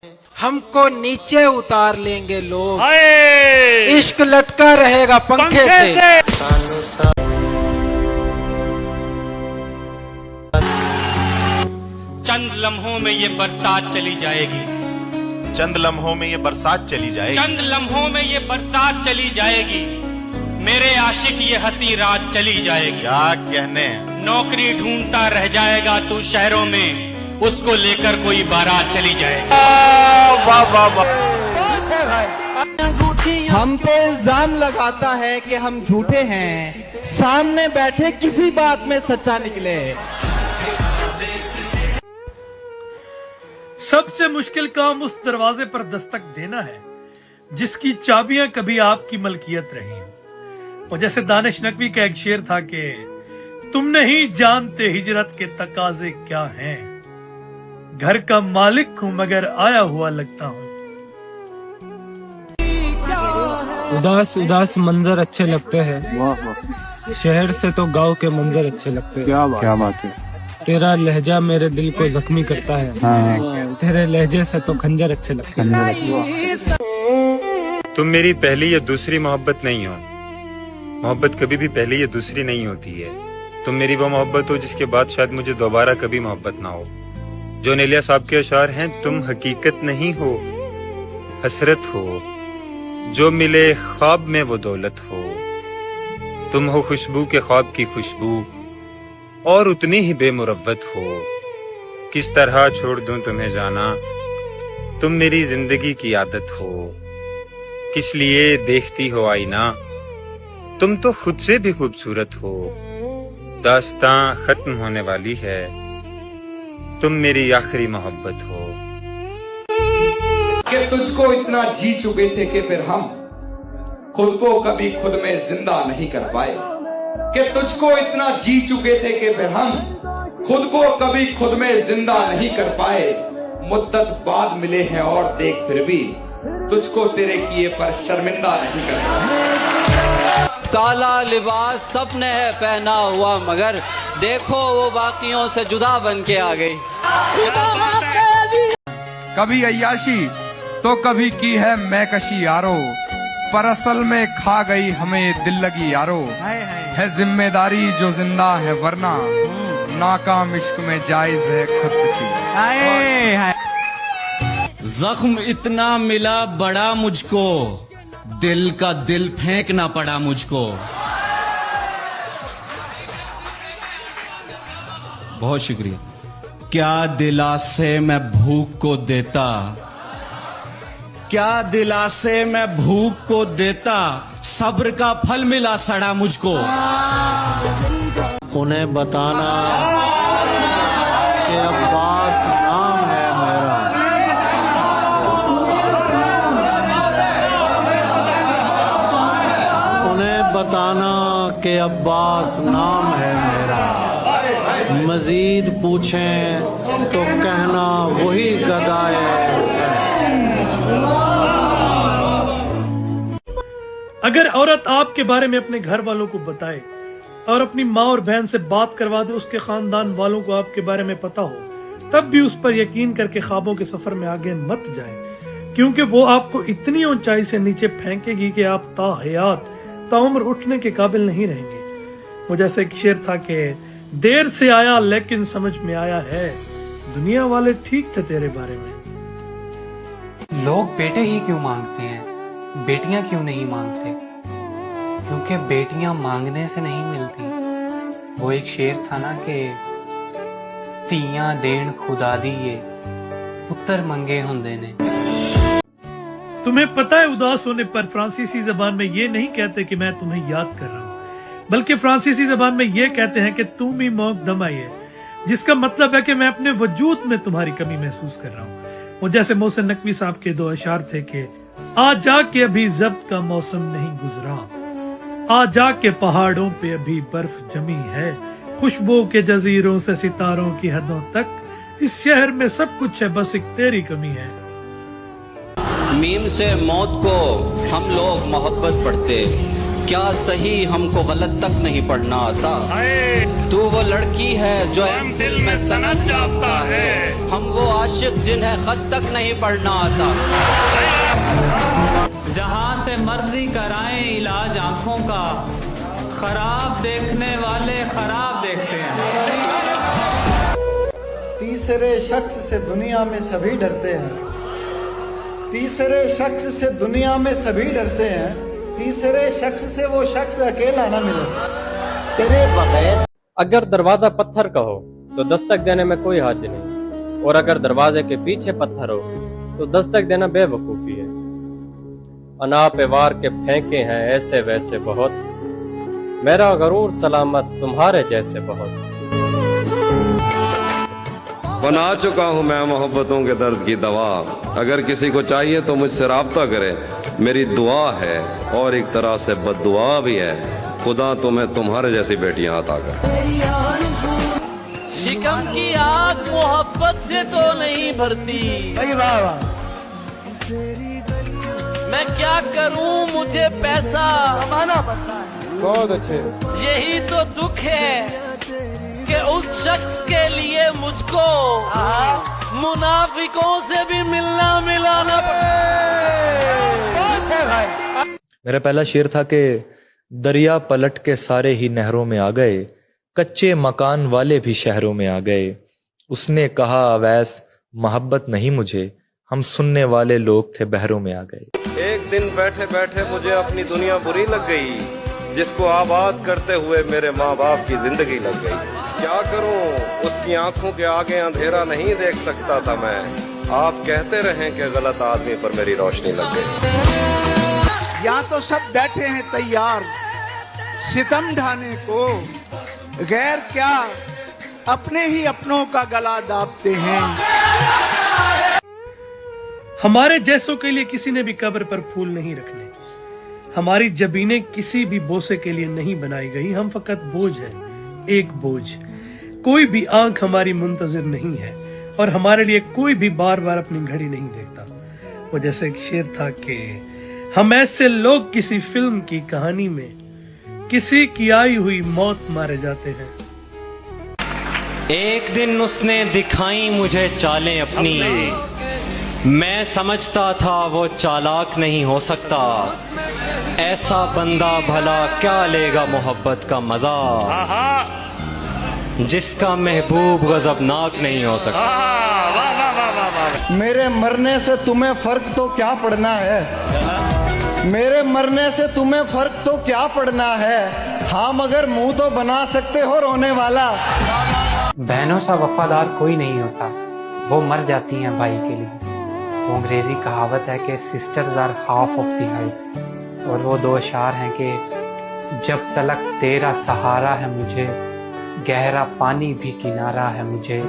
हमको नीचे उतार लेंगे लोग, इश्क लटका रहेगा पंखे से। चंद लम्हों में ये बरसात चली जाएगी, चंद लम्हों में ये बरसात चली जाएगी, चंद लम्हों में ये बरसात चली जाएगी। मेरे आशिक ये हंसी रात चली जाएगी। क्या कहने, नौकरी ढूंढता रह जाएगा तू शहरों में, उसको लेकर कोई बारात चली जाएगी। वाह वाह वाह। हम पे इल्जाम लगाता है कि हम झूठे हैं, सामने बैठे किसी बात में सच्चा निकले। सबसे मुश्किल काम उस दरवाजे पर दस्तक देना है जिसकी चाबियां कभी आपकी मलकियत रही। और जैसे दानिश नकवी का एक शेर था कि तुम नहीं जानते हिजरत के तकाजे क्या हैं, घर का मालिक हूं मगर आया हुआ लगता हूं। उदास उदास मंजर अच्छे लगते हैं, शहर से तो गांव के मंजर अच्छे लगते हैं। क्या बात है। तेरा लहजा मेरे दिल को जख्मी करता है। हाँ। तेरे लहजे से तो खंजर अच्छे लगते हैं। तुम मेरी पहली या दूसरी मोहब्बत नहीं हो, मोहब्बत कभी भी पहली या दूसरी नहीं होती है। तुम मेरी वो मोहब्बत हो जिसके बाद शायद मुझे दोबारा कभी मोहब्बत ना हो। जो नेलिया साहब के अशार हैं, तुम हकीकत नहीं हो हसरत हो, जो मिले ख्वाब में वो दौलत हो। तुम हो खुशबू के ख्वाब की खुशबू और उतनी ही बेमुरव्वत हो। किस तरह छोड़ दूं तुम्हें जाना, तुम मेरी जिंदगी की आदत हो। किस लिए देखती हो आईना, तुम तो खुद से भी खूबसूरत हो। दास्तां खत्म होने वाली है, तुम मेरी आखिरी मोहब्बत हो। कि तुझको इतना जी चुके थे कि फिर हम खुद को कभी खुद में जिंदा नहीं कर पाए। कि तुझको इतना जी चुके थे कि फिर हम खुद को कभी खुद में जिंदा नहीं कर पाए। मुद्दत बाद मिले हैं और देख फिर भी तुझको तेरे किए पर शर्मिंदा नहीं कर पाए। काला लिबास सबने है पहना हुआ, मगर देखो वो बाकियों से जुदा बन के आ गई। कभी अय्याशी तो कभी की है मैं कशी यारो, पर असल में खा गई हमें दिल लगी यारो। है जिम्मेदारी जो जिंदा है वरना नाकाम इश्क में जायज है खुदकुशी। जख्म इतना मिला बड़ा मुझको, दिल का दिल फेंकना पड़ा मुझको। बहुत शुक्रिया। क्या दिलासे मैं भूख को देता, क्या दिलासे मैं भूख को देता, सब्र का फल मिला सड़ा मुझको। उन्हें बताना कि अब्बास नाम है मेरा, उन्हें बताना कि अब्बास नाम है मेरा। मजीद पूछें तो कहना वही गदाए अगर औरत आपके बारे में अपने घर वालों को बताए और अपनी माँ और बहन से बात करवा दे, उसके खानदान वालों को आपके बारे में पता हो, तब भी उस पर यकीन करके ख्वाबों के सफर में आगे मत जाएं, क्योंकि वो आपको इतनी ऊंचाई से नीचे फेंकेगी कि आप ताहयात ताउम्र उठने के काबिल नहीं रहेंगे। वो जैसे एक शेर था कि देर से आया लेकिन समझ में आया है, दुनिया वाले ठीक थे तेरे बारे में। लोग बेटे ही क्यों मांगते हैं, बेटियां क्यों नहीं मांगते? क्योंकि बेटियां मांगने से नहीं मिलती। वो एक शेर था ना कि धीयां देन खुदा दिए, पुत्र मंगे हुंदे ने। तुम्हें पता है उदास होने पर फ्रांसीसी जबान में ये नहीं कहते कि मैं तुम्हें याद कर रहा हूँ, बल्कि फ्रांसीसी जबान में ये कहते हैं कि तुम ही मौक दम आई है, जिसका मतलब है कि मैं अपने वजूद में तुम्हारी कमी महसूस कर रहा हूँ। वो जैसे मोहसिन नकवी साहब के दो अशार थे कि आ जाके अभी जब्त का मौसम नहीं गुजरा, आ जाके पहाड़ों पे अभी बर्फ जमी है, खुशबू के जजीरों से सितारों की हदों तक, इस शहर में सब कुछ है बस एक तेरी कमी है। मीम से मौत को हम लोग मोहब्बत पढ़ते, क्या सही हमको गलत तक नहीं पढ़ना आता। तू वो लड़की है जो दिल में सनत जाता है, हम वो आशिक आशिक जिन्हें खत तक नहीं पढ़ना आता। जहां से मर्जी कराएं इलाज आंखों का, खराब देखने वाले खराब देखते हैं। तीसरे शख्स से दुनिया में सभी डरते हैं, तीसरे शख्स से दुनिया में सभी डरते हैं, तीसरे शख्स से वो शख्स अकेला ना मिले। तेरे बगैर अगर दरवाजा पत्थर का हो तो दस्तक देने में कोई हर्ज नहीं, और अगर दरवाजे के पीछे पत्थर हो तो दस्तक देना बेवकूफी है। अना पे वार के फेंके हैं ऐसे वैसे बहुत, मेरा गरूर सलामत तुम्हारे जैसे बहुत। बना चुका हूँ मैं मोहब्बतों के दर्द की दवा, अगर किसी को चाहिए तो मुझसे राब्ता करे, मेरी दुआ है और एक तरह से बद्दुआ भी है, खुदा तुम्हें तुम्हारे जैसी बेटियां अता करे। शिकम की आग मोहब्बत से तो नहीं भरती, मैं क्या करूं मुझे पैसा कमाना पड़ता है। बहुत अच्छे। यही तो दुख है कि उस शख्स के लिए मुझको मुनाफिकों से भी मिलना मिलाना पड़ता। मेरा पहला शेर था कि दरिया पलट के सारे ही नहरों में आ गए, कच्चे मकान वाले भी शहरों में आ गए। उसने कहा अवैस मोहब्बत नहीं मुझे, हम सुनने वाले लोग थे बहरों में आ गए। एक दिन बैठे बैठे मुझे अपनी दुनिया बुरी लग गई, जिसको आबाद करते हुए मेरे माँ बाप की जिंदगी लग गई। क्या करूं, उसकी आंखों के आगे अंधेरा नहीं देख सकता था मैं, आप कहते रहें कि गलत आदमी पर मेरी रोशनी लग गई। यहाँ तो सब बैठे हैं तैयार सितम ढाने को, गैर क्या अपने ही अपनों का गला दाबते हैं। हमारे जैसों के लिए किसी ने भी कब्र पर फूल नहीं रखने, हमारी जबीनें किसी भी बोसे के लिए नहीं बनाई गई, हम फकत बोझ हैं, एक बोझ। कोई भी आंख हमारी मुंतजिर नहीं है और हमारे लिए कोई भी बार बार अपनी घड़ी नहीं देखता। वो जैसे एक शेर था कि हम ऐसे लोग किसी फिल्म की कहानी में किसी की आई हुई मौत मारे जाते हैं। एक दिन उसने दिखाई मुझे चालें अपनी, मैं समझता था वो चालाक नहीं हो सकता, ऐसा बंदा भला क्या लेगा मोहब्बत का मजा, जिसका महबूब गजबनाक नहीं हो सकता। मेरे मरने से तुम्हें फर्क तो क्या पड़ना है, मेरे मरने से तुम्हें फर्क तो क्या पड़ना है, हाँ मगर मुंह तो बना सकते हो रोने वाला। बहनों सा वफादार कोई नहीं होता, वो मर जाती हैं भाई के लिए। वो अंग्रेजी कहावत है कि sisters are half of the height, और वो दो अशार हैं कि जब तलक तेरा सहारा है मुझे, गहरा पानी भी किनारा है मुझे,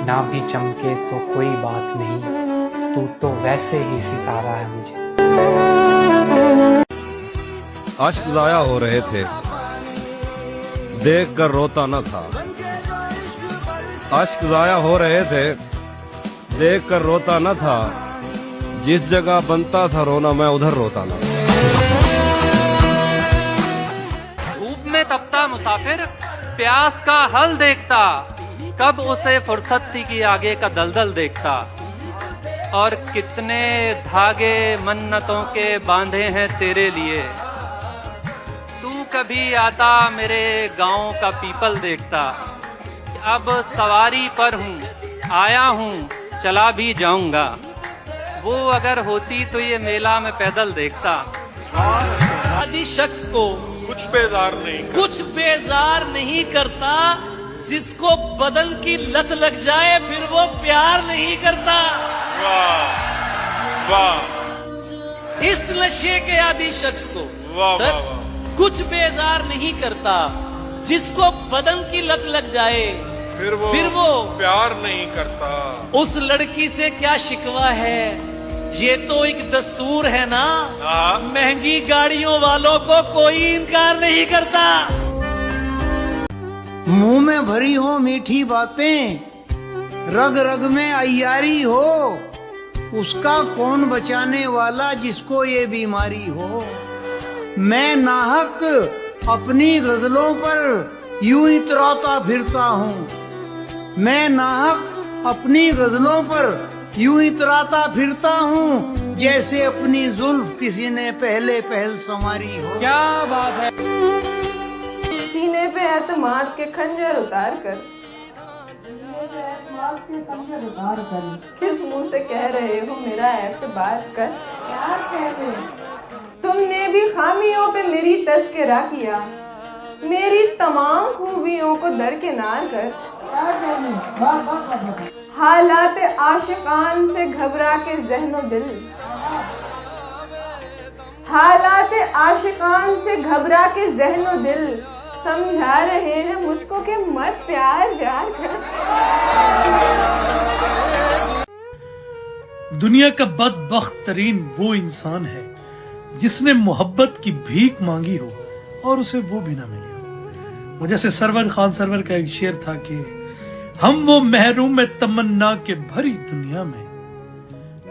ना भी चमके तो कोई बात नहीं, तू तो वैसे ही सितारा है मुझे। अश्क जाया हो रहे थे, देख कर रोता न था, अश्क जाया हो रहे थे, देख कर रोता न था, जिस जगह बनता था रोना मैं उधर रोता न। धूप में तपता मुसाफिर प्यास का हल देखता, कब उसे फुर्सत थी कि आगे का दलदल देखता, और कितने धागे मन्नतों के बांधे हैं तेरे लिए, तू कभी आता मेरे गांव का पीपल देखता। अब सवारी पर हूँ, आया हूँ, चला भी जाऊंगा, वो अगर होती तो ये मेला में पैदल देखता। आदि शख्स को कुछ बेजार नहीं करता, जिसको बदन की लत लग जाए फिर वो प्यार नहीं करता। वाह वाह। इस नशे के आदि शख्स को सर कुछ बेजार नहीं करता, जिसको बदन की लत लग जाए फिर वो प्यार नहीं करता। उस लड़की से क्या शिकवा है, ये तो एक दस्तूर है ना, महंगी गाड़ियों वालों को कोई इनकार नहीं करता। मुंह में भरी हो मीठी बातें, रग रग में अय्यारी हो, उसका कौन बचाने वाला जिसको ये बीमारी हो। मैं नाहक अपनी गजलों पर यूं इतराता फिरता हूँ, मैं नाहक अपनी गजलों पर यूं इतराता फिरता हूँ जैसे अपनी जुल्फ किसी ने पहले पहल संवारी हो। क्या बात है। सीने पे एतमाद के खंजर उतार कर किस मुंह से कह रहे हो मेरा एतबार कर। क्या कह रहे तुमने भी खामियों पे मेरी तस्करा किया, मेरी तमाम खूबियों को दरकिनार कर। हालात आशिकान से घबरा के ज़हनो दिल, हालात आशिकान से घबरा के ज़हनो दिल समझा रहे हैं मुझको कि मत प्यार प्यार कर। दुनिया का बदबख्त तरीन वो इंसान है जिसने मोहब्बत की भीख मांगी हो और उसे वो भी ना मिली हो। वो जैसे सरवर खान सरवर का एक शेर था कि हम वो महरूम में तमन्ना के भरी दुनिया में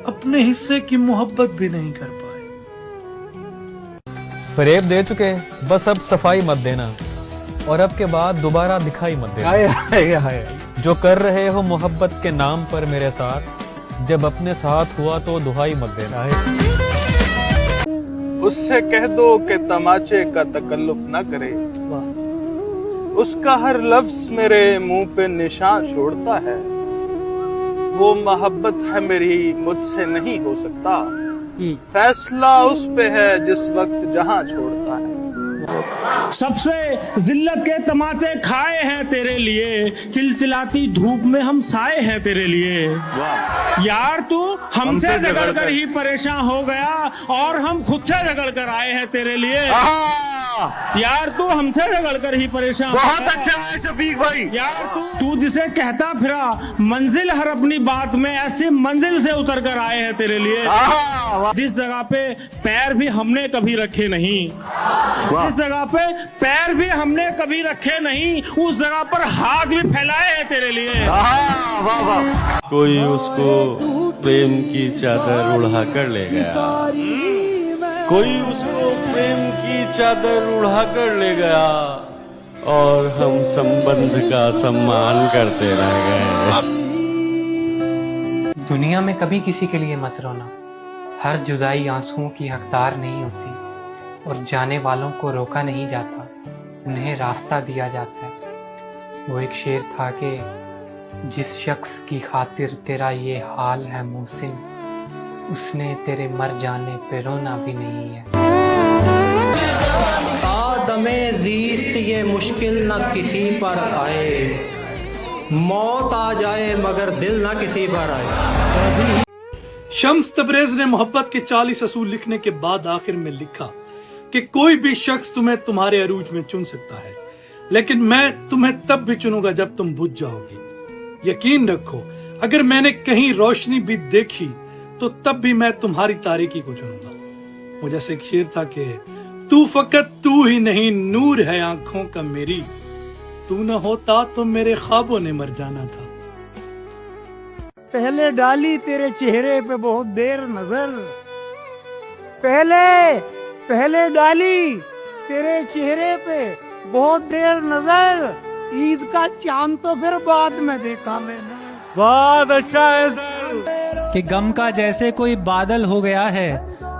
अपने हिस्से की मोहब्बत भी नहीं कर पाए। फरेब दे चुके, बस अब सफाई मत देना और अब के बाद दोबारा दिखाई मत देना। जो कर रहे हो मोहब्बत के नाम पर मेरे साथ, जब अपने साथ हुआ तो दुहाई मत देना। उससे कह दो कि तमाचे का तकल्लुफ न करे, उसका हर लफ्ज मेरे मुंह पे निशान छोड़ता है। वो मोहब्बत है मेरी, मुझसे नहीं हो सकता, फैसला उस पे है जिस वक्त जहां छोड़ता है। सबसे जिल्लत के तमाचे खाए हैं तेरे लिए, चिलचिलाती धूप में हम साए हैं तेरे लिए। यार तू हमसे झगड़ कर ही परेशान हो गया और हम खुद से झगड़ कर आए हैं तेरे लिए। यार तू हमसे झगड़ कर ही परेशान। बहुत अच्छा है शफीक भाई। यार तू जिसे कहता फिरा मंजिल हर अपनी बात में, ऐसी मंजिल से उतर कर आए हैं तेरे लिए। जिस जगह पे पैर भी हमने कभी रखे नहीं, जिस जगह पे पैर भी हमने कभी रखे नहीं, उस जगह पर हाथ भी फैलाए हैं तेरे लिए। कोई उसको प्रेम की चादर उड़ा कर ले गया, कोई उसको प्रेम की चादर उड़ा कर ले गया और हम संबंध का सम्मान करते रह गए। दुनिया में कभी किसी के लिए मत रोना, हर जुदाई आंसुओं की हकदार नहीं होती और जाने वालों को रोका नहीं जाता, उन्हें रास्ता दिया जाता है। वो एक शेर था कि जिस शख्स की खातिर तेरा ये हाल है मोहसिन, उसने तेरे मर जाने पे रोना भी नहीं है। आदमे ज़ीस्त ये मुश्किल ना किसी पर आए, मौत आ जाए मगर दिल ना किसी पर आए। शम्स तबरेज ने मोहब्बत के 40 असूल लिखने के बाद आखिर में लिखा कि कोई भी शख्स तुम्हें तुम्हारे अरूज में चुन सकता है, लेकिन मैं तुम्हें तब भी चुनूंगा जब तुम बुझ जाओगी। यकीन रखो, अगर मैंने कहीं रोशनी भी देखी तो तब भी मैं तुम्हारी तारीकी को चुनूंगा। वो जैसे एक शेर था कि तू फकत तू ही नहीं, नूर है आंखों का मेरी, तू न होता तो मेरे ख्वाबों ने मर जाना था। पहले डाली तेरे चेहरे पे बहुत देर नजर, पहले डाली तेरे चेहरे पे बहुत देर नजर, ईद का चांद तो फिर बाद में देखा मैंने। बहुत अच्छा है सर। कि गम का जैसे कोई बादल हो गया है,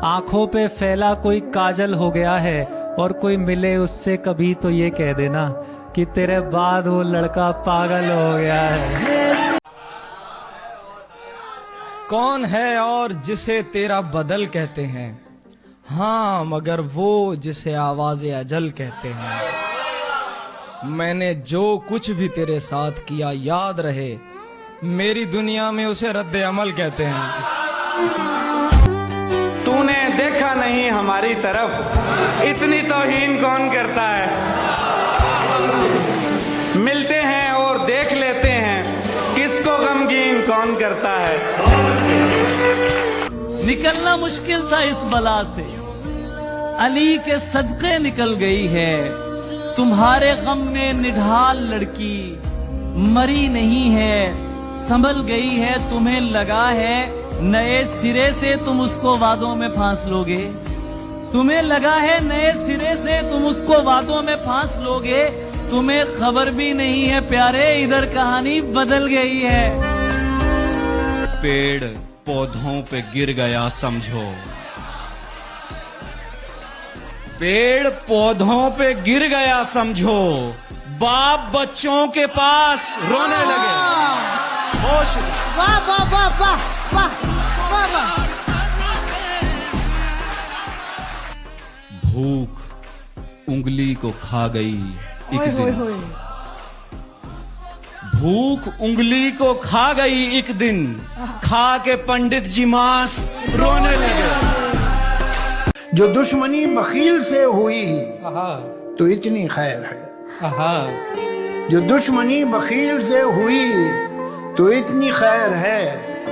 आंखों पे फैला कोई काजल हो गया है, और कोई मिले उससे कभी तो ये कह देना कि तेरे बाद वो लड़का पागल हो गया है। कौन है और जिसे तेरा बदल कहते हैं, हाँ मगर वो जिसे आवाज़े अजल कहते हैं। मैंने जो कुछ भी तेरे साथ किया याद रहे, मेरी दुनिया में उसे रद्द अमल कहते हैं। तूने देखा नहीं हमारी तरफ, इतनी तौहीन कौन करता है। मिलते हैं और देख लेते हैं, किसको गमगीन कौन करता है। निकलना मुश्किल था इस बला से, अली के सदके निकल गई है। तुम्हारे गम में निढाल लड़की मरी नहीं है, संभल गई है। तुम्हें लगा है नए सिरे से तुम उसको वादों में फांस लोगे, तुम्हें लगा है नए सिरे से तुम उसको वादों में फांस लोगे। तुम्हें खबर भी नहीं है प्यारे, इधर कहानी बदल गई है। पेड़ पौधों पे गिर गया समझो, पेड़ पौधों पे गिर गया समझो, बाप बच्चों के पास रोने लगे। होश, वाह वाह वाह वाह वाह वाह वाह। भूख उंगली को खा गई एक दिन, भूख उंगली को खा गई एक दिन, खा के पंडित जी मांस रोने लगे। जो दुश्मनी बखील से हुई तो इतनी खैर है, जो दुश्मनी बखील से हुई तो इतनी खैर है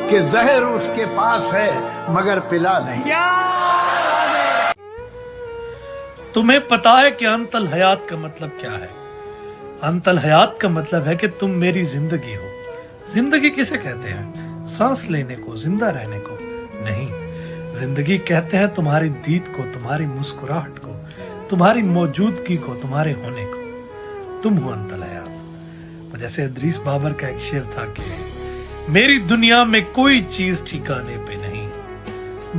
कि जहर उसके पास है मगर पिला नहीं। तुम्हें पता है कि अंतल हयात का मतलब क्या है? अंतल हयात का मतलब है कि तुम मेरी जिंदगी हो। जिंदगी किसे कहते हैं? सांस लेने को, जिंदा रहने को नहीं। जिंदगी कहते हैं तुम्हारी दीद को, तुम्हारी मुस्कुराहट को, तुम्हारी मौजूदगी को, तुम्हारे होने को। तुम हो अंतल हयात। जैसे इदरीस बाबर का एक शेर था कि मेरी दुनिया में कोई चीज ठिकाने पे नहीं,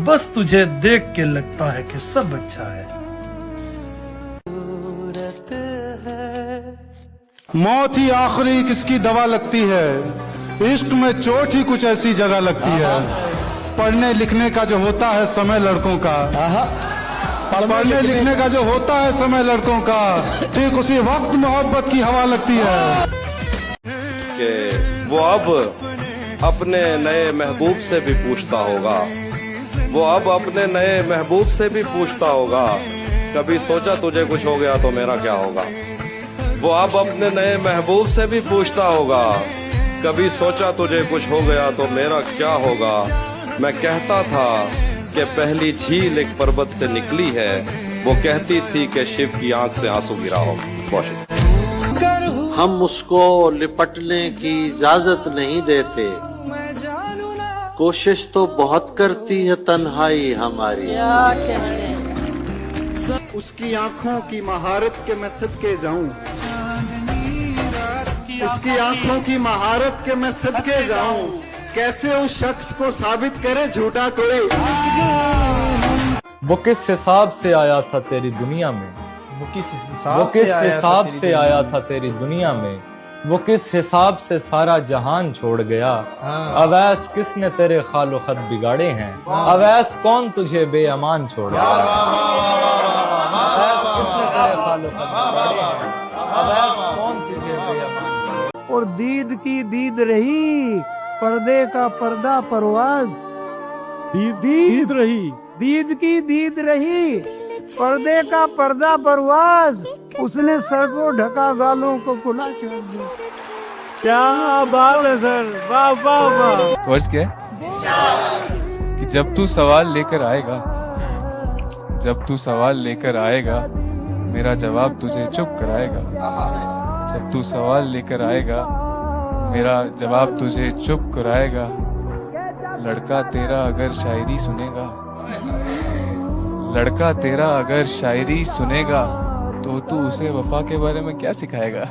बस तुझे देख के लगता है कि सब अच्छा है। मौत ही आखिरी किसकी दवा लगती है, इश्क में चोट ही कुछ ऐसी जगह लगती है। पढ़ने लिखने का जो होता है समय लड़कों का, पढ़ने लिखने का जो होता है समय लड़कों का, ठीक उसी वक्त मोहब्बत की हवा लगती है। कि वो अब अपने नए महबूब से भी पूछता होगा, वो अब अपने नए महबूब से भी पूछता होगा, कभी सोचा तुझे कुछ हो गया तो मेरा क्या होगा। वो अब अपने नए महबूब से भी पूछता होगा, कभी सोचा तुझे कुछ हो गया तो मेरा क्या होगा। मैं कहता था कि पहली झील एक पर्वत से निकली है, वो कहती थी कि शिव की आंख से आंसू गिरा होगा। हम उसको लिपटने की इजाजत नहीं देते, कोशिश तो बहुत करती है तन्हाई हमारी। उसकी आंखों की महारत के मैं सदके जाऊं, उसकी आंखों की महारत के मैं सदके जाऊं, कैसे उस शख्स को साबित करे झूठा कोई। वो किस हिसाब से आया था तेरी दुनिया में, वो किस हिसाब से आया था तेरी दुनिया में, वो किस हिसाब से सारा जहान छोड़ गया। अवैस किसने तेरे खालो खत बिगाड़े हैं, अवैस कौन तुझे बेअमान छोड़ गया। अवैस किसने तेरे खालो खत बिगाड़े हैं, अवैस कौन तुझे बेअमान। और दीद की दीद रही, पर्दे का पर्दा परवाज, दीद रही, दीद की दीद रही, पर्दे का पर्दा परवाज, उसने सर को ढका गालों को खुला छोड़ दिया। क्या बात है सर, वाह वाह वाह। तो अर्ज क्या है कि जब तू सवाल लेकर आएगा, जब तू सवाल लेकर आएगा, मेरा जवाब तुझे चुप कराएगा। जब तू सवाल लेकर आएगा, मेरा जवाब तुझे चुप कराएगा। लड़का तेरा अगर शायरी सुनेगा, लड़का तेरा अगर शायरी सुनेगा, तो तू उसे वफा के बारे में क्या सिखाएगा।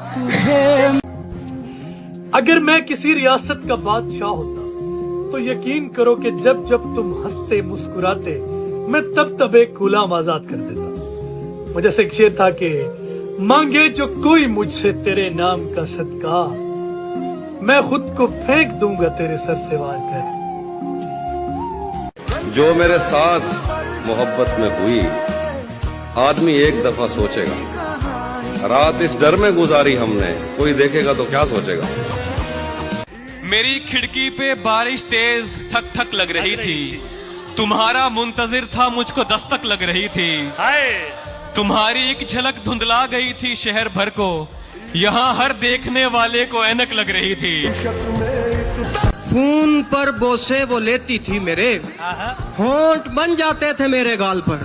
अगर मैं किसी रियासत का बादशाह होता तो यकीन करो कि जब जब तुम हंसते मुस्कुराते मैं तब तब एक गुलाम आजाद कर देता। मुझे से एक शेर था कि मांगे जो कोई मुझसे तेरे नाम का सदका, मैं खुद को फेंक दूंगा तेरे सर से वार कर। जो मेरे साथ मोहब्बत में हुई, आदमी एक दफा सोचेगा। रात इस डर में गुजारी हमने, कोई देखेगा तो क्या सोचेगा। मेरी खिड़की पे बारिश तेज ठक ठक लग रही थी, तुम्हारा मुंतजिर था मुझको दस्तक लग रही थी। तुम्हारी एक झलक धुंधला गई थी शहर भर को, यहाँ हर देखने वाले को ऐनक लग रही थी। खून पर बोसे वो लेती थी मेरे, होंठ बन जाते थे मेरे गाल पर।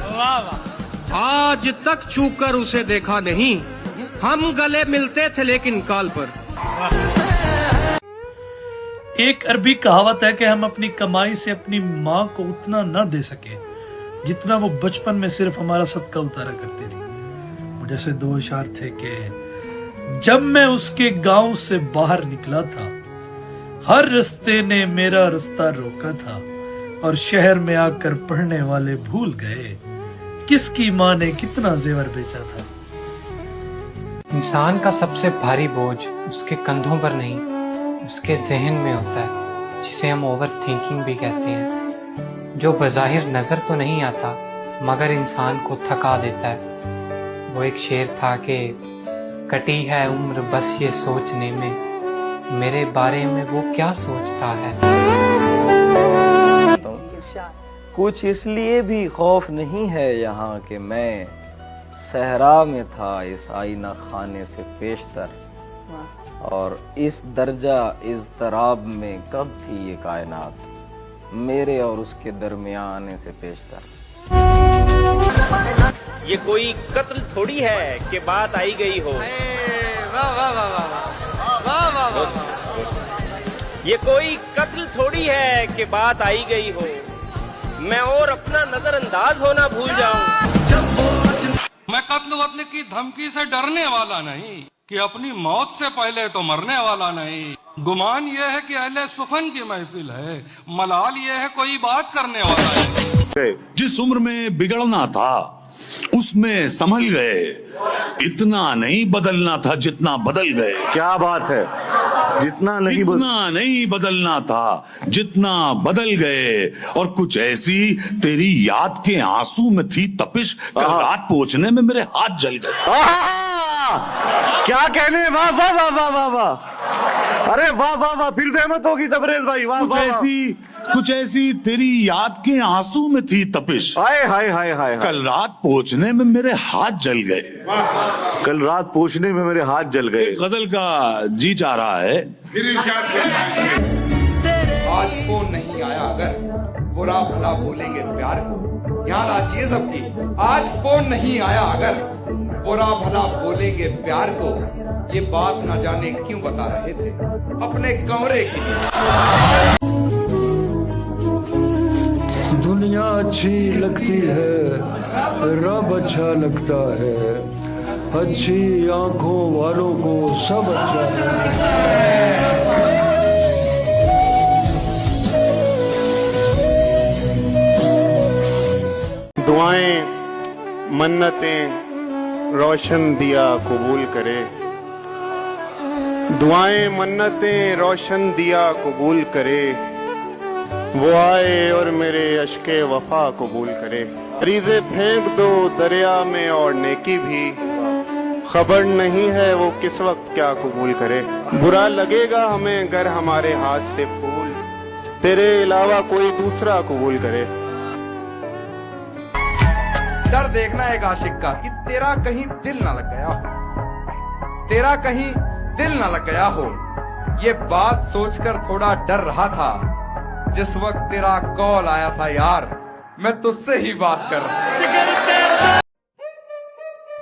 आज तक छूकर उसे देखा नहीं, हम गले मिलते थे लेकिन काल पर। एक अरबी कहावत है कि हम अपनी कमाई से अपनी माँ को उतना न दे सके जितना वो बचपन में सिर्फ हमारा सदका उतारा करती थी। मुझे से दो इशार थे कि जब मैं उसके गांव से बाहर निकला था, हर रास्ते ने मेरा रास्ता रोका था और शहर में आकर पढ़ने वाले भूल गए किसकी माँ ने कितना जेवर बेचा था। इंसान का सबसे भारी बोझ उसके कंधों पर नहीं, उसके जहन में होता है, जिसे हम ओवर थिंकिंग भी कहते हैं, जो बज़ाहिर नज़र तो नहीं आता मगर इंसान को थका देता है। वो एक शेर था कि कटी है उम्र बस ये सोचने में, मेरे बारे में वो क्या सोचता है। कुछ इसलिए भी खौफ नहीं है यहाँ के मैं सहरा में था इस आईना खाने से पेशतर, और इस दर्जा इज़्तिराब में कब थी ये कायनात मेरे और उसके दरमियान आने से पेशतर। ये कोई कत्ल थोड़ी है कि बात आई गई हो। वाह वाह वाह वाह वाह वाह। ये कोई कत्ल थोड़ी है कि बात आई गई हो, मैं और अपना नजरअंदाज होना भूल जाऊं। मैं कत्ल वत्ल की धमकी से डरने वाला नहीं कि अपनी मौत से पहले तो मरने वाला नहीं। गुमान यह है कि अहले सुखन की महफिल है, मलाल यह है कोई बात करने वाला है। जिस उम्र में बिगड़ना था उसमें संभल गए, इतना नहीं बदलना था जितना बदल गए। क्या बात है, जितना नहीं बदलना था जितना बदल गए। और कुछ ऐसी तेरी याद के आंसू में थी तपिश, कल रात पहुंचने में मेरे हाथ जल गए। क्या कहने, वाह वाह वाह वाह वाह वाह, अरे वाह वाह वाह, फिर सहमत होगी तबरेज भाई, वाह वाह। कुछ ऐसी तेरी याद के आंसू में थी तपिश, हाय हाय हाय हाय, कल रात पहुंचने में मेरे हाथ जल गए। कल रात पहुंचने में मेरे हाथ जल गए। गजल का जी चाह रहा है। आज फोन नहीं आया अगर बुरा भला बोलेंगे प्यार को, याद आती सबकी। आज फोन नहीं आया अगर बुरा भला बोलेंगे प्यार को, ये बात न जाने क्यों बता रहे थे अपने कमरे की। दुनिया अच्छी लगती है, रब अच्छा लगता है, अच्छी आंखों वालों को सब अच्छा है। दुआएं मन्नतें रोशन दिया कबूल करे, दुआएं मन्नतें रोशन दिया कबूल करे, वो आए और मेरे अश्के वफा कबूल करे। रीज़े फेंक दो दरिया में और नेकी भी, खबर नहीं है वो किस वक्त क्या कबूल करे। बुरा लगेगा हमें अगर हमारे हाथ से फूल तेरे अलावा कोई दूसरा कबूल करे। डर देखना एक आशिक का कि तेरा कहीं दिल ना लग गया हो, तेरा कहीं दिल ना लग गया हो। ये बात सोचकर थोड़ा डर रहा था जिस वक्त तेरा कॉल आया था यार, मैं तुझसे ही बात कर रहा।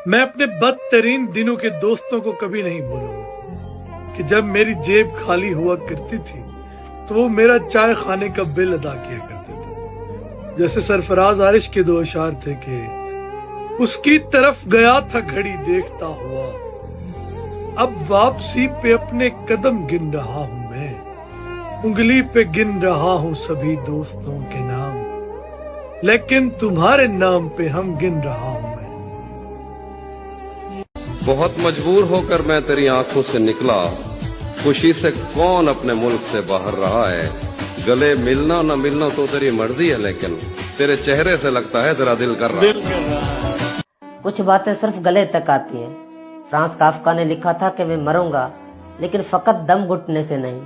मैं अपने बदतरीन दिनों के दोस्तों को कभी नहीं भूलूंगा कि जब मेरी जेब खाली हुआ करती थी तो वो मेरा चाय खाने का बिल अदा किया करते थे। जैसे सरफराज आरिश के दो अशार थे कि उसकी तरफ गया था घड़ी देखता हुआ, अब वापसी पे अपने कदम गिन रहा हूं मैं, उंगली पे गिन रहा हूं सभी दोस्तों के नाम, लेकिन तुम्हारे नाम पे हम गिन रहा हूं मैं। बहुत मजबूर होकर मैं तेरी आंखों से निकला, खुशी से कौन अपने मुल्क से बाहर रहा है। गले मिलना न मिलना तो तेरी मर्जी है, लेकिन तेरे चेहरे से लगता है तेरा दिल कर रहा है। कुछ बातें सिर्फ गले तक आती हैं। फ्रांस काफ्का ने लिखा था कि मैं मरूंगा लेकिन फकत दम घुटने से नहीं,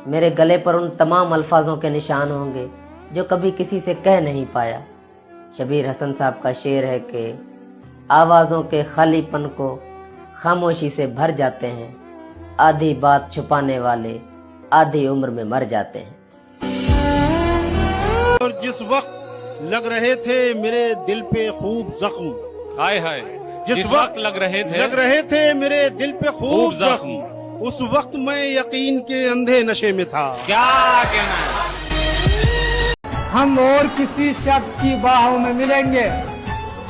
मेरे गले पर उन तमाम अल्फाजों के निशान होंगे जो कभी किसी से कह नहीं पाया। शबीर हसन साहब का शेर है कि आवाज़ों के खालीपन को खामोशी से भर जाते हैं, आधी बात छुपाने वाले आधी उम्र में मर जाते हैं। और जिस वक्त लग रहे थे मेरे दिल पे खूब जख्म, हाय हाय, जिस वक्त लग रहे थे मेरे दिल पे खूब जख्म, उस वक्त मैं यकीन के अंधे नशे में था। क्या कहना है? हम और किसी शख्स की बाहों में मिलेंगे,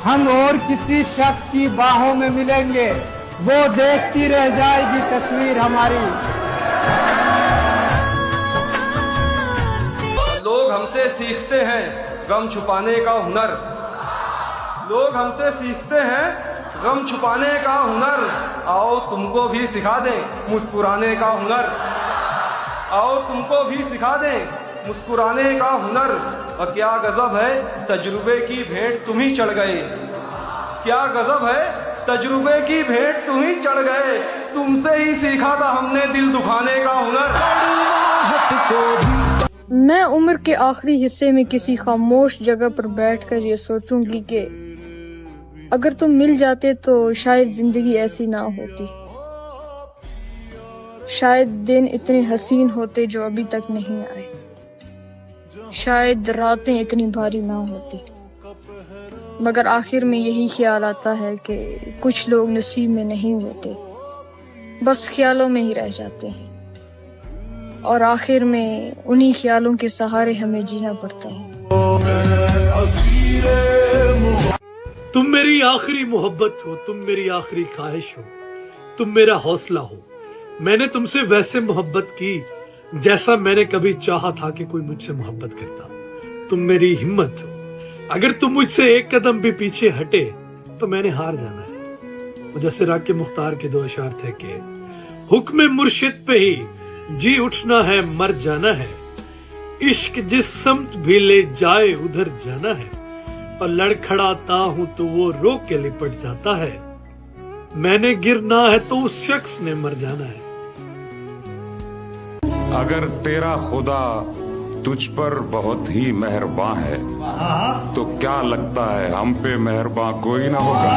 हम और किसी शख्स की बाहों में मिलेंगे, वो देखती रह जाएगी तस्वीर हमारी। हमसे सीखते हैं गम छुपाने का हुनर। लोग हमसे सीखते हैं गम छुपाने का हुनर। आओ तुमको भी सिखा दें मुस्कुराने का हुनर। आओ तुमको भी सिखा दें मुस्कुराने का हुनर। और क्या गजब है तजुर्बे की भेंट तुम ही चढ़ गए। क्या गजब है तजुर्बे की भेंट तुम ही चढ़ गए। तुमसे ही सीखा था हमने दिल दुखाने का हुनर। मैं उम्र के आखिरी हिस्से में किसी खामोश जगह पर बैठकर ये सोचूंगी कि अगर तुम मिल जाते तो शायद जिंदगी ऐसी ना होती। शायद दिन इतने हसीन होते जो अभी तक नहीं आए। शायद रातें इतनी भारी ना होती। मगर आखिर में यही ख्याल आता है कि कुछ लोग नसीब में नहीं होते, बस ख्यालों में ही रह जाते हैं। और आखिर में उन्हीं ख्यालों के सहारे हमें जीना पड़ता है। तुम मेरी आखिरी मोहब्बत हो, तुम मेरी आखिरी ख्वाहिश हो, तुम मेरा हौसला हो। मैंने तुमसे वैसे मोहब्बत की जैसा मैंने कभी चाहा था कि कोई मुझसे मोहब्बत करता। तुम मेरी हिम्मत हो। अगर तुम मुझसे एक कदम भी पीछे हटे तो मैंने हार जाना है। मुजस्सिर के मुख्तार के 2 अशार थे कि हुक्म मुर्शिद पे ही जी उठना है, मर जाना है। इश्क जिस समत भी ले जाए उधर जाना है। और लड़खड़ाता हूं तो वो रो के लिपट जाता है। मैंने गिरना है तो उस शख्स ने मर जाना है। अगर तेरा खुदा तुझ पर बहुत ही मेहरबान है तो क्या लगता है हम पे मेहरबान कोई ना होगा।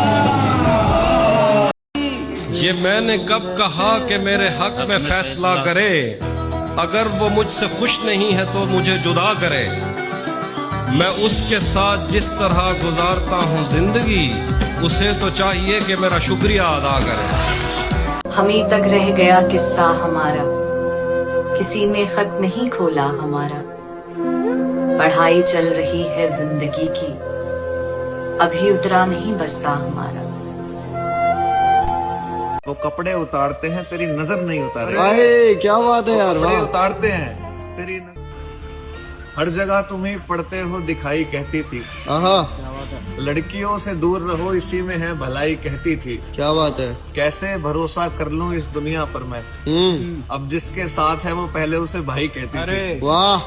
ये मैंने कब कहा कि मेरे हक में फैसला करे। अगर वो मुझसे खुश नहीं है तो मुझे जुदा करे। मैं उसके साथ जिस तरह गुजारता हूँ जिंदगी, उसे तो चाहिए कि मेरा शुक्रिया अदा करे। हमी तक रह गया किस्सा हमारा, किसी ने खत नहीं खोला हमारा। पढ़ाई चल रही है जिंदगी की, अभी उतरा नहीं बस्ता हमारा। वो कपड़े उतारते हैं तेरी नजर नहीं उतारे। अरे क्या बात है यार, कपड़े वाह। उतारते हैं तेरी हर जगह तुम ही पढ़ते हो दिखाई कहती थी। लड़कियों से दूर रहो इसी में है भलाई कहती थी। क्या बात है। कैसे भरोसा कर लूं इस दुनिया पर मैं। अब जिसके साथ है वो पहले उसे भाई कहती थी। वाह।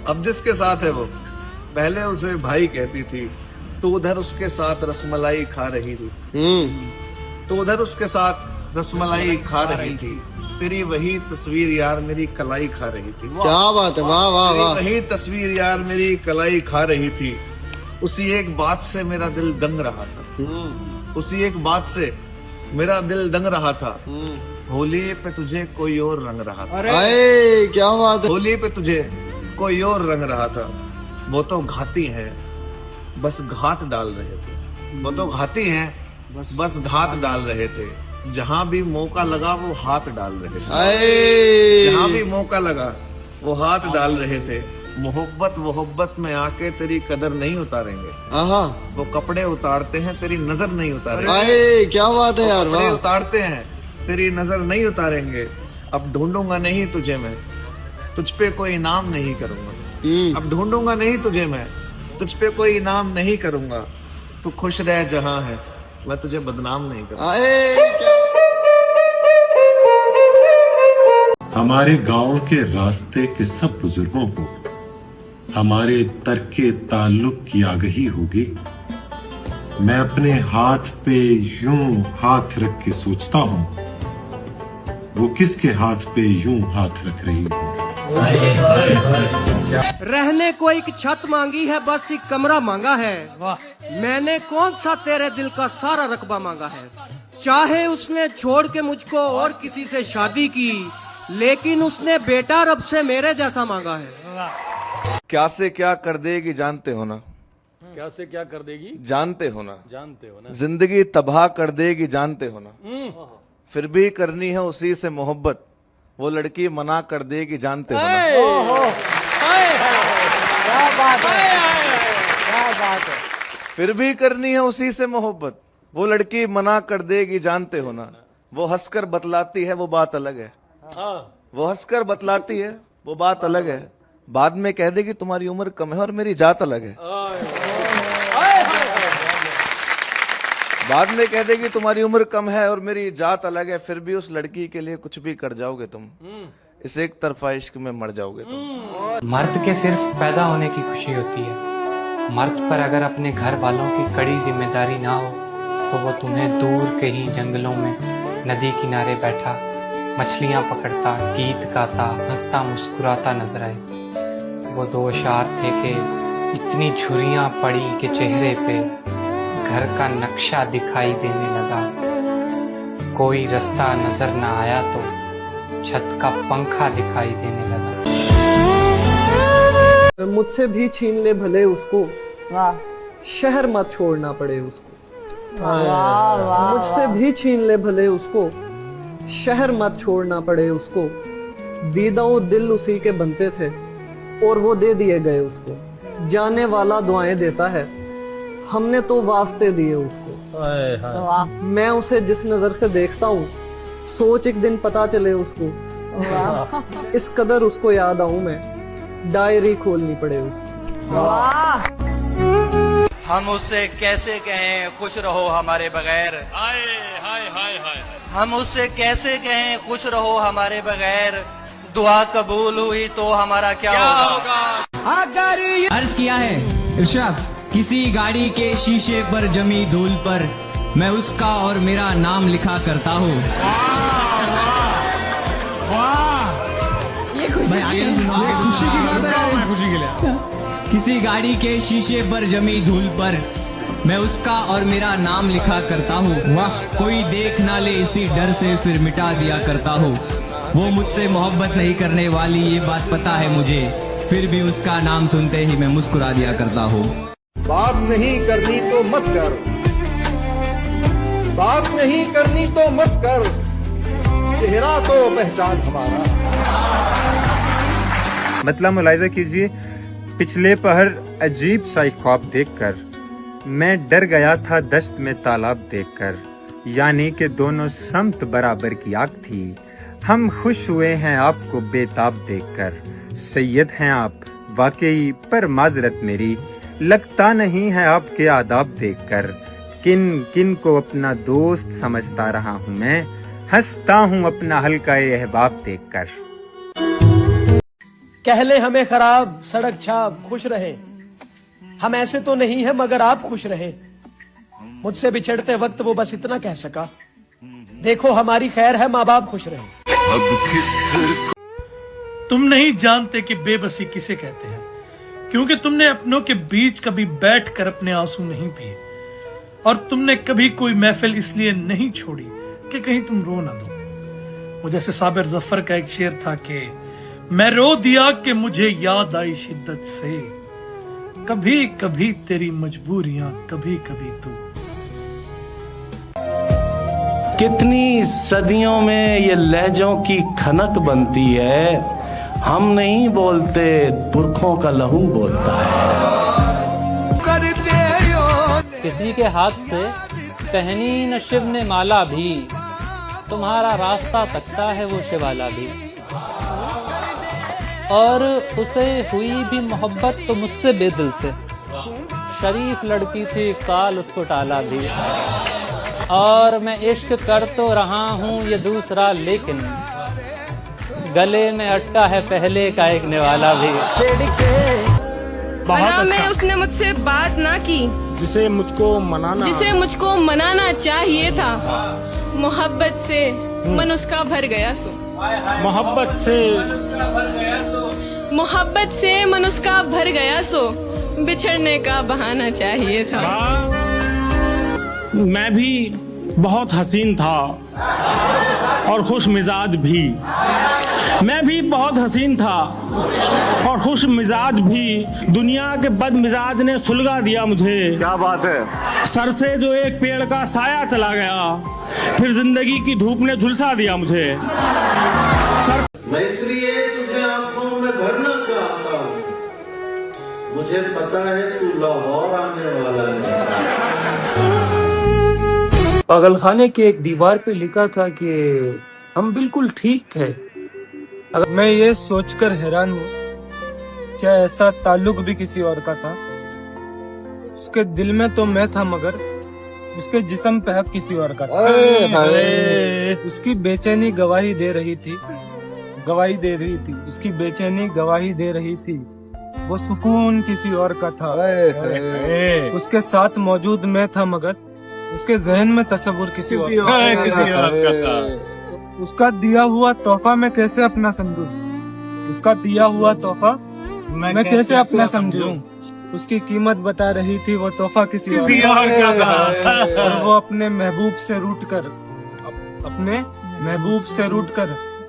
अब जिसके साथ है वो पहले उसे भाई कहती थी। तो उधर उसके साथ रसमलाई खा रही थी। तो उधर उसके साथ रसमलाई खा रही थी। तेरी वही तस्वीर यार मेरी कलाई खा रही थी। क्या बात है, वाह वाह वाह। वही तस्वीर यार मेरी कलाई खा रही थी। उसी एक बात से मेरा दिल दंग रहा था। उसी एक बात से मेरा दिल दंग रहा था। होली पे तुझे कोई और रंग रहा था। अरे क्या बात है। होली पे तुझे कोई और रंग रहा था। वो तो घाती है बस घात डाल रहे थे। वो तो घाती है बस घात डाल रहे थे। जहाँ भी मौका लगा वो हाथ डाल रहे थे। जहाँ भी मौका लगा वो हाथ डाल रहे थे। मोहब्बत में आके तेरी कदर नहीं उतारेंगे। वो कपड़े उतारते हैं तेरी नजर नहीं उतारेंगे। क्या बात है यार, कपड़े उतारते हैं तेरी नजर नहीं उतारेंगे। अब ढूंढूंगा नहीं तुझे मैं, तुझ पे कोई इनाम नहीं करूंगा। अब ढूंढूंगा नहीं तुझे मैं, तुझ पे कोई इनाम नहीं करूंगा। तू खुश रह जहाँ है, मैं तुझे बदनाम नहीं करूंगा। हमारे गांव के रास्ते के सब बुजुर्गों को हमारे तर्के ताल्लुक की आगही होगी। मैं अपने हाथ पे यूं हाथ रख के सोचता हूँ वो किसके हाथ पे यूं हाथ रख रही हो। रहने को एक छत मांगी है, बस एक कमरा मांगा है। मैंने कौन सा तेरे दिल का सारा रकबा मांगा है। चाहे उसने छोड़ के मुझको और किसी से शादी की, लेकिन उसने बेटा रब से मेरे जैसा मांगा है। क्या से क्या कर देगी जानते हो ना। क्या से क्या कर देगी जानते हो ना। जानते हो ना। जिंदगी तबाह कर देगी जानते हो ना। फिर भी करनी है उसी से मोहब्बत, वो लड़की मना कर देगी जानते हो ना। क्या बात है। फिर भी करनी है उसी से मोहब्बत, वो लड़की मना कर देगी जानते हो ना। वो हंसकर बतलाती है वो बात अलग है। वो हंसकर बतलाती है वो बात अलग है। बाद में कह दे कि तुम्हारी उम्र कम है और मेरी जात अलग है, बाद में कह दे कि तुम्हारी उम्र कम है और मेरी जात अलग है, फिर भी उस लड़की के लिए कुछ भी कर जाओगे तुम, इस एक तरफा इश्क में मर जाओगे तुम। मर्द के सिर्फ पैदा होने की खुशी होती है। मर्द पर अगर अपने घर वालों की कड़ी जिम्मेदारी ना हो तो वो तुम्हें दूर कहीं जंगलों में नदी किनारे बैठा मछलियां पकड़ता, गीत गाता, हंसता मुस्कुराता नजर आए। वो दो अशार थे कि इतनी झुर्रियां पड़ी कि चेहरे पे घर का नक्शा दिखाई देने लगा। कोई रास्ता नजर ना आया तो छत का पंखा दिखाई देने लगा। मुझसे भी छीन ले भले उसको, शहर मत छोड़ना पड़े उसको। मुझसे भी छीन ले भले उसको, शहर मत छोड़ना पड़े उसको। दीदाओ दिल उसी के बनते थे और वो दे दिए गए उसको। जाने वाला दुआएं देता है, हमने तो वास्ते दिए उसको। मैं उसे जिस नजर से देखता हूँ सोच एक दिन पता चले उसको। इस कदर उसको याद आऊं मैं, डायरी खोलनी पड़े उसको। हम उससे कैसे कहें खुश रहो हमारे बगैर, हाय हाय हाय हाय। हम उससे कैसे कहें खुश रहो हमारे बगैर, दुआ कबूल हुई तो हमारा क्या होगा। अर्ज किया है इरशाद, किसी गाड़ी के शीशे पर जमी धूल पर मैं उसका और मेरा नाम लिखा करता हूँ। ये खुशी की बात है, खुशी के लिए। किसी गाड़ी के शीशे पर जमी धूल पर मैं उसका और मेरा नाम लिखा करता हूँ। कोई देख ना ले इसी डर से फिर मिटा दिया करता हूँ। वो मुझसे मोहब्बत नहीं करने वाली ये बात पता है मुझे, फिर भी उसका नाम सुनते ही मैं मुस्कुरा दिया करता हूँ। बात नहीं करनी तो मत कर, बात नहीं करनी तो मत कर, चेहरा तो पहचान हमारा। मतलब मुलाहिजा कीजिए, पिछले पहर अजीब सा एक ख्वाब देखकर मैं डर गया था दश्त में तालाब देखकर। यानी कि दोनों समत बराबर की आग थी। हम खुश हुए हैं आपको बेताब देखकर। सैयद हैं आप वाकई, पर माजरत मेरी लगता नहीं है आपके आदाब देखकर। किन किन को अपना दोस्त समझता रहा हूँ मैं, हंसता हूँ अपना हल्का अहबाब देखकर। कह ले हमें खराब सड़क छाप खुश रहे, हम ऐसे तो नहीं है मगर आप खुश रहे। मुझसे बिछड़ते वक्त वो बस इतना कह सका, देखो हमारी खैर है माँ बाप खुश रहे। तुम नहीं जानते कि बेबसी किसे कहते हैं, क्योंकि तुमने अपनों के बीच कभी बैठकर अपने आंसू नहीं पिए, और तुमने कभी कोई महफिल इसलिए नहीं छोड़ी कि कहीं तुम रो ना दो। वो जैसे साबिर जफर का एक शेर था कि मैं रो दिया कि मुझे याद आई शिद्दत से, कभी कभी तेरी मजबूरियां, कभी कभी तू। कितनी सदियों में ये लहजों की खनक बनती है, हम नहीं बोलते पुरखों का लहू बोलता है। किसी के हाथ से पहनी न शिव ने माला भी, तुम्हारा रास्ता तकता है वो शिवाला भी। और उसे हुई भी मोहब्बत तो मुझसे बेदिल से, शरीफ लड़की थी एक साल उसको टाला भी। और मैं इश्क कर तो रहा हूँ ये दूसरा, लेकिन गले में अटका है पहले का एक निवाला भी। मना में उसने मुझसे बात ना की, जिसे मुझको मनाना चाहिए था। मोहब्बत से मन उसका भर गया सो, मोहब्बत से मन उसका भर गया सो, बिछड़ने का बहाना चाहिए था। मैं भी बहुत हसीन था और खुश मिजाज भी, मैं भी बहुत हसीन था और खुश मिजाज भी। दुनिया के बद मिजाज ने सुलगा दिया मुझे। क्या बात है। सर से जो एक पेड़ का साया चला गया, फिर जिंदगी की धूप ने झुलसा दिया मुझे। मैं इसलिए तुझे आंखों में भरना चाहता हूँ, मुझे पता है तू लाहौर आने वाला नहीं। पागलखाने के एक दीवार पे लिखा था कि हम बिल्कुल ठीक थे। मैं ये सोचकर हैरान हूँ क्या ऐसा ताल्लुक भी किसी और का था? उसके दिल में तो मैं था मगर उसके जिस्म पे हक किसी और का था। उसकी बेचैनी गवाही दे रही थी, उसकी बेचैनी गवाही दे रही थी। वो सुकून किसी और का था। उसके साथ मौजूद मैं था मगर उसके जहन में तस्वुर किसी और का था। उसका दिया हुआ तोहफा मैं कैसे अपना समझूं? उसका दिया हुआ तोहफा मैं कैसे अपना समझूं? उसकी कीमत बता रही थी वो तोहफा किसी और का था। और वो अपने महबूब से रूठ कर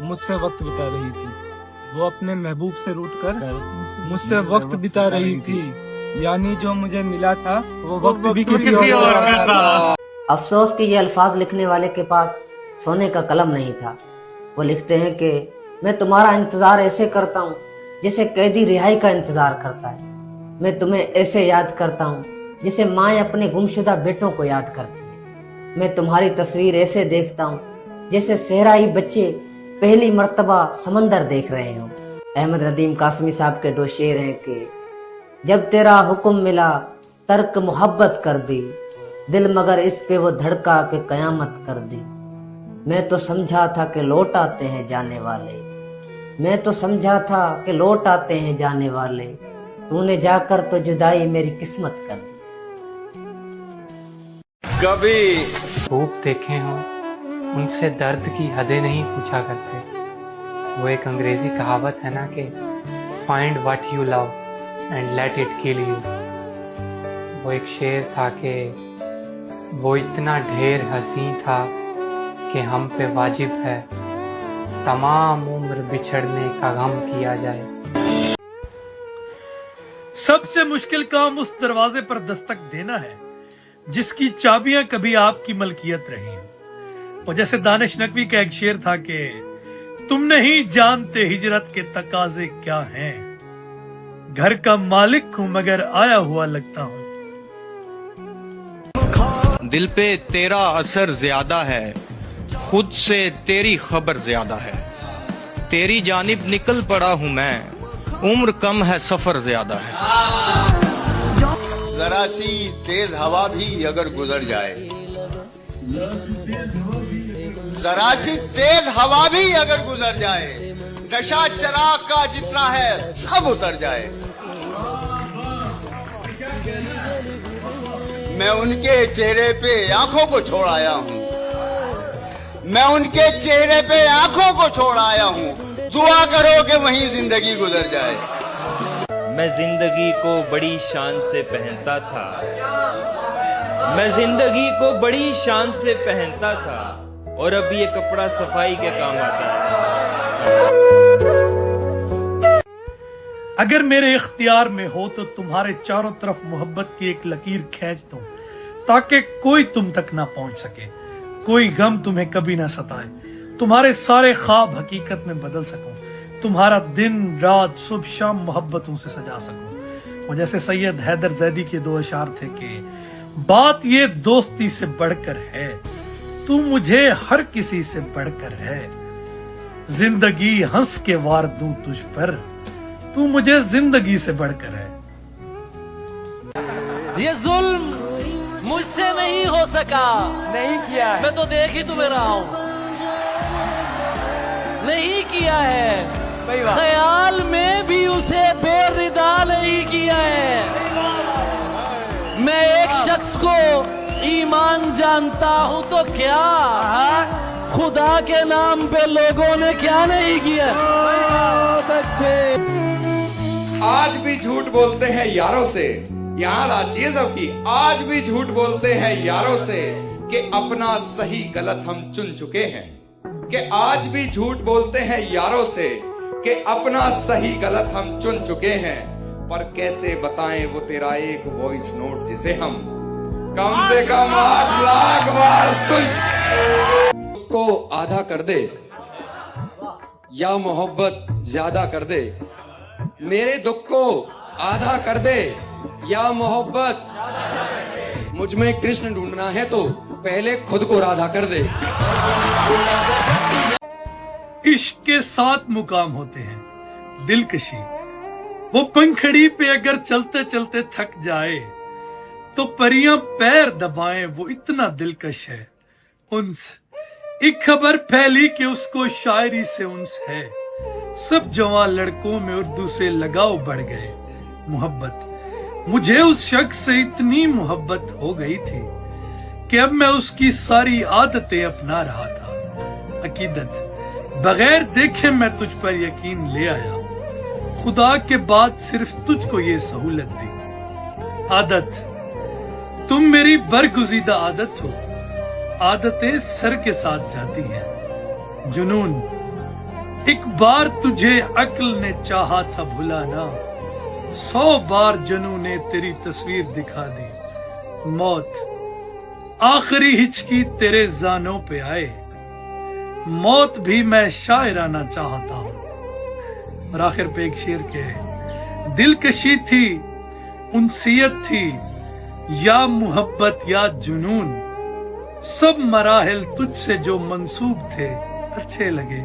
मुझसे वक्त बिता रही थी। वो अपने महबूब से रूठ कर मुझसे वक्त बिता रही थी। यानी जो मुझे मिला था वो वक्त भी किसी और का था। अफसोस कि ये अल्फाज लिखने वाले के पास सोने का कलम नहीं था। वो लिखते हैं कि मैं तुम्हारा इंतजार ऐसे करता हूँ जैसे कैदी रिहाई का इंतजार करता है। मैं तुम्हें ऐसे याद करता हूँ जैसे माँ अपने गुमशुदा बेटों को याद करती है। मैं तुम्हारी तस्वीर ऐसे देखता हूँ जैसे सहराई बच्चे पहली मर्तबा समंदर देख रहे हो। अहमद नदीम कासमी साहब के 2 शेर हैं कि जब तेरा हुक्म मिला तर्क मोहब्बत कर दी, दिल मगर इस पे वो धड़का के कयामत कर दी। मैं तो समझा था कि लौट आते हैं जाने वाले, तूने जाकर तो जुदाई मेरी किस्मत कर दी। कभी खूब देखे हों उनसे दर्द की हदें नहीं पूछा करते। वो एक अंग्रेजी कहावत है ना कि find what you love and let it kill you. वो एक शेर था कि वो इतना ढेर हंसी था कि हम पे वाजिब है तमाम उम्र बिछड़ने का गम किया जाए। सबसे मुश्किल काम उस दरवाजे पर दस्तक देना है जिसकी चाबियां कभी आपकी मलकियत रही हैं। और जैसे दानिश नकवी का एक शेर था कि तुम नहीं जानते हिजरत के तकाजे क्या हैं, घर का मालिक हूं मगर आया हुआ लगता हूं। दिल पे तेरा असर ज्यादा है, खुद से तेरी खबर ज्यादा है। तेरी जानिब निकल पड़ा हूं मैं, उम्र कम है सफर ज्यादा है। जरा सी तेज हवा भी अगर गुजर जाए, जरा सी तेज हवा भी अगर गुजर जाए, नशा चराग का जितना है सब उतर जाए। मैं उनके चेहरे पे आंखों को छोड़ आया हूँ, मैं उनके चेहरे पे आंखों को छोड़ आया हूँ। दुआ करो कि वहीं जिंदगी गुजर जाए। मैं जिंदगी को बड़ी शान से पहनता था, मैं जिंदगी को बड़ी शान से पहनता था, और अब ये कपड़ा सफाई के काम आता है। अगर मेरे इख्तियार में हो तो तुम्हारे चारों तरफ मोहब्बत की एक लकीर खींच दूं ताकि कोई तुम तक ना पहुंच सके, कोई गम तुम्हें कभी ना सताए, तुम्हारे सारे ख्वाब हकीकत में बदल सकूं, तुम्हारा दिन रात सुबह शाम मोहब्बतों से सजा सकूं। और जैसे सैयद हैदर जैदी के 2 अशार थे कि बात ये दोस्ती से बढ़कर है, तू मुझे हर किसी से बढ़कर है। जिंदगी हंस के वार दूं तुझ पर, तू मुझे जिंदगी से बढ़कर है। ये जुल्म मुझसे नहीं हो सका, नहीं किया है। मैं तो देख ही तुम्हें रहा हूं, नहीं किया है। ख्याल में भी उसे बेरिदा नहीं किया है। मैं एक शख्स को ईमान जानता हूं तो क्या, खुदा के नाम पे लोगों ने क्या नहीं किया। बहुत अच्छे। आज भी झूठ बोलते हैं यारों से, याद आ चीज की, आज भी झूठ बोलते हैं यारों से कि अपना सही गलत हम चुन चुके हैं। कि आज भी झूठ बोलते हैं यारों से कि अपना सही गलत हम चुन चुके हैं। पर कैसे बताएं वो तेरा एक वॉइस नोट जिसे हम कम से कम 8 लाख बार सुन चुके। को आधा कर दे या मोहब्बत ज्यादा कर दे, मेरे दुख को आधा कर दे या मोहब्बत। मुझ में कृष्ण ढूंढना है तो पहले खुद को राधा कर दे। इश्क के 7 मुकाम होते हैं, दिलकशी, वो पंखड़ी पे अगर चलते चलते थक जाए तो परियां पैर दबाएं, वो इतना दिलकश है। उन्स एक खबर फैली कि उसको शायरी से उन्स है। सब जवान लड़कों में उर्दू से लगाव बढ़ गए। मोहब्बत, मुझे उस शख्स से इतनी मोहब्बत हो गई थी कि अब मैं उसकी सारी आदतें अपना रहा था। अकीदत, बगैर देखे मैं तुझ पर यकीन ले आया। खुदा के बाद सिर्फ तुझको ये सहूलत दी। आदत, तुम मेरी बरगुज़ीदा आदत हो। आदतें सर के साथ जाती हैं। जुनून, एक बार तुझे अक्ल ने चाहा था भुलाना, 100 बार जनू ने तेरी तस्वीर दिखा दी। मौत, आखिरी हिचकी तेरे जानों पे आए। मौत भी मैं शायराना चाहता हूं। और आखिर पे एक शेर के है, दिलकशी थी, उनसियत थी, या मोहब्बत या जुनून, सब मराहिल तुझसे जो मंसूब थे अच्छे लगे।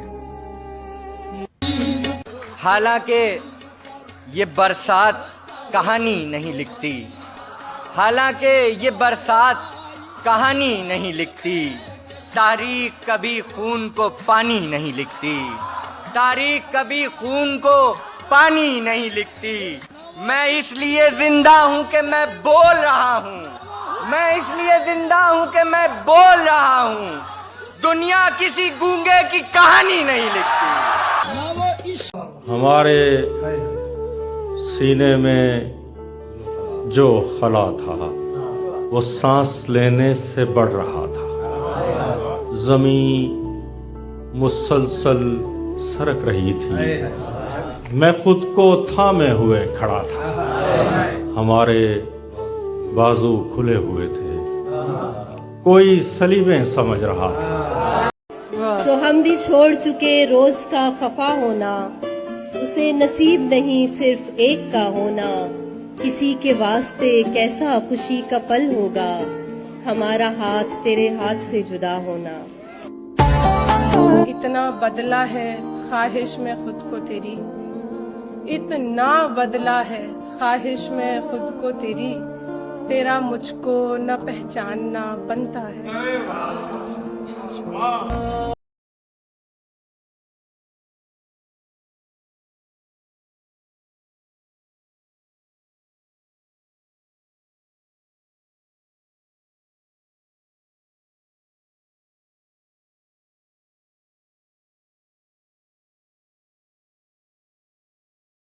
हालांकि ये बरसात कहानी नहीं लिखती, हालांकि ये बरसात कहानी नहीं लिखती, तारीख कभी खून को पानी नहीं लिखती, तारीख कभी खून को पानी नहीं लिखती। मैं इसलिए जिंदा हूं कि मैं बोल रहा हूं, मैं इसलिए जिंदा हूं कि मैं बोल रहा हूं। दुनिया किसी गूंगे की कहानी नहीं लिखती। हमारे सीने में जो खला था वो सांस लेने से बढ़ रहा था। जमीन मुसलसल सरक रही थी, मैं खुद को थामे हुए खड़ा था। हमारे बाजू खुले हुए थे, कोई सलीबें समझ रहा था। तो हम भी छोड़ चुके रोज का खफा होना, उसे नसीब नहीं सिर्फ एक का होना। किसी के वास्ते कैसा खुशी का पल होगा, हमारा हाथ तेरे हाथ से जुदा होना। इतना बदला है ख्वाहिश में खुद को तेरी, इतना बदला है ख्वाहिश में खुद को तेरी, तेरा मुझको न पहचानना बनता है।